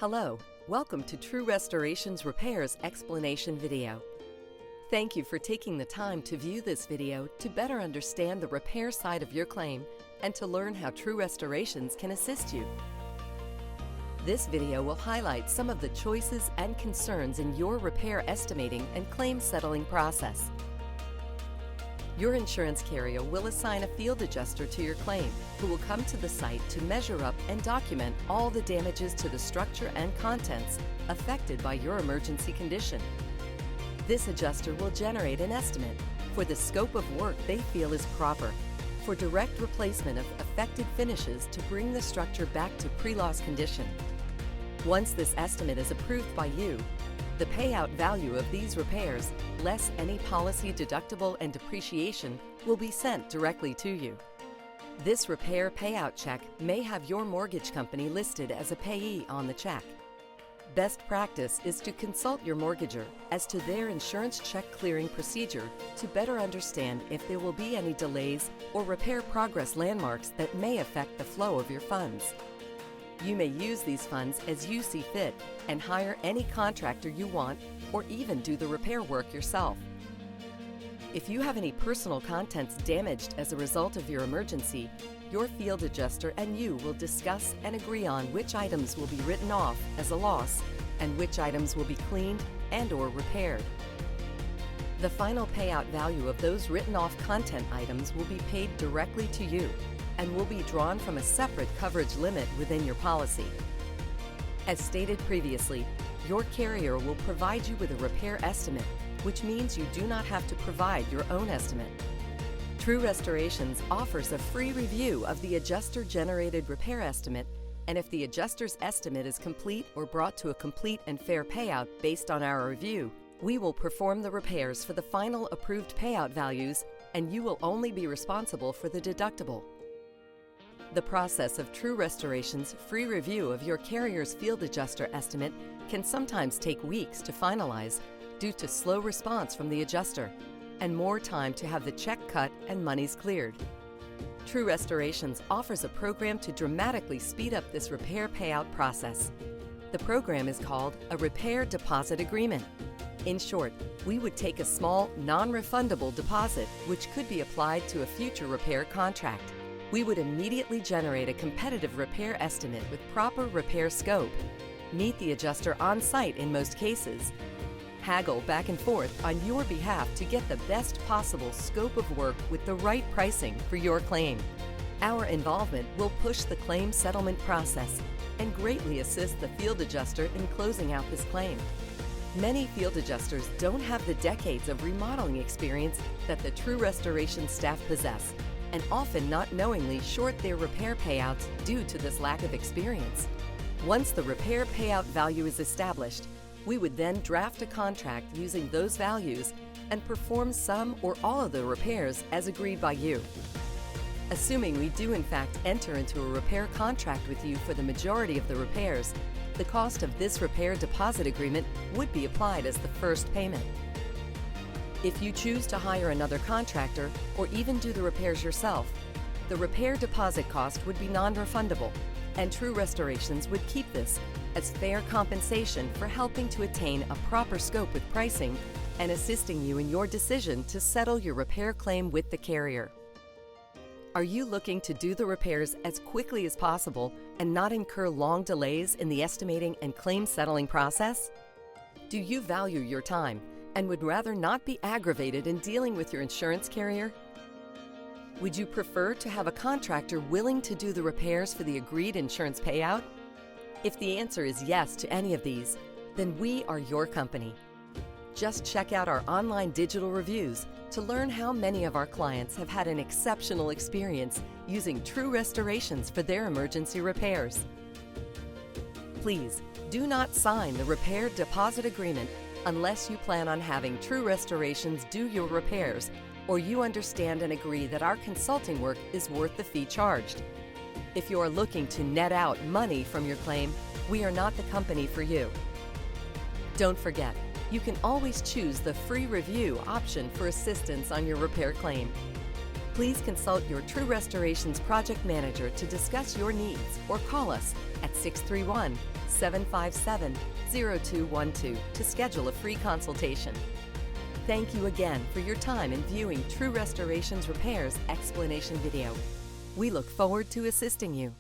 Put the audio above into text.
Hello, welcome to True Restorations Repairs explanation video. Thank you for taking the time to view this video to better understand the repair side of your claim and to learn how True Restorations can assist you. This video will highlight some of the choices and concerns in your repair estimating and claim settling process. Your insurance carrier will assign a field adjuster to your claim who will come to the site to measure up and document all the damages to the structure and contents affected by your emergency condition. This adjuster will generate an estimate for the scope of work they feel is proper for direct replacement of affected finishes to bring the structure back to pre-loss condition. Once this estimate is approved by you, the payout value of these repairs, less any policy deductible and depreciation, will be sent directly to you. This repair payout check may have your mortgage company listed as a payee on the check. Best practice is to consult your mortgager as to their insurance check clearing procedure to better understand if there will be any delays or repair progress landmarks that may affect the flow of your funds. You may use these funds as you see fit and hire any contractor you want or even do the repair work yourself. If you have any personal contents damaged as a result of your emergency, your field adjuster and you will discuss and agree on which items will be written off as a loss and which items will be cleaned and/or repaired. The final payout value of those written off content items will be paid directly to you and will be drawn from a separate coverage limit within your policy. As stated previously, your carrier will provide you with a repair estimate, which means you do not have to provide your own estimate. True Restorations offers a free review of the adjuster-generated repair estimate, and if the adjuster's estimate is complete or brought to a complete and fair payout based on our review, we will perform the repairs for the final approved payout values, and you will only be responsible for the deductible. The process of True Restorations' free review of your carrier's field adjuster estimate can sometimes take weeks to finalize due to slow response from the adjuster and more time to have the check cut and monies cleared. True Restorations offers a program to dramatically speed up this repair payout process. The program is called a Repair Deposit Agreement. In short, we would take a small, non-refundable deposit which could be applied to a future repair contract. We would immediately generate a competitive repair estimate with proper repair scope, meet the adjuster on site in most cases, haggle back and forth on your behalf to get the best possible scope of work with the right pricing for your claim. Our involvement will push the claim settlement process and greatly assist the field adjuster in closing out this claim. Many field adjusters don't have the decades of remodeling experience that the True Restoration staff possess, and often not knowingly short their repair payouts due to this lack of experience. Once the repair payout value is established, we would then draft a contract using those values and perform some or all of the repairs as agreed by you. Assuming we do in fact enter into a repair contract with you for the majority of the repairs, the cost of this repair deposit agreement would be applied as the first payment. If you choose to hire another contractor or even do the repairs yourself, the repair deposit cost would be non-refundable, and True Restorations would keep this as fair compensation for helping to attain a proper scope with pricing and assisting you in your decision to settle your repair claim with the carrier. Are you looking to do the repairs as quickly as possible and not incur long delays in the estimating and claim settling process? Do you value your time and would rather not be aggravated in dealing with your insurance carrier? Would you prefer to have a contractor willing to do the repairs for the agreed insurance payout? If the answer is yes to any of these, then we are your company. Just check out our online digital reviews to learn how many of our clients have had an exceptional experience using True Restorations for their emergency repairs. Please do not sign the repair deposit agreement unless you plan on having True Restorations do your repairs or you understand and agree that our consulting work is worth the fee charged. If you are looking to net out money from your claim, we are not the company for you. Don't forget, you can always choose the free review option for assistance on your repair claim. Please consult your True Restorations project manager to discuss your needs or call us at 631-757-0212 to schedule a free consultation. Thank you again for your time in viewing True Restorations Repairs explanation video. We look forward to assisting you.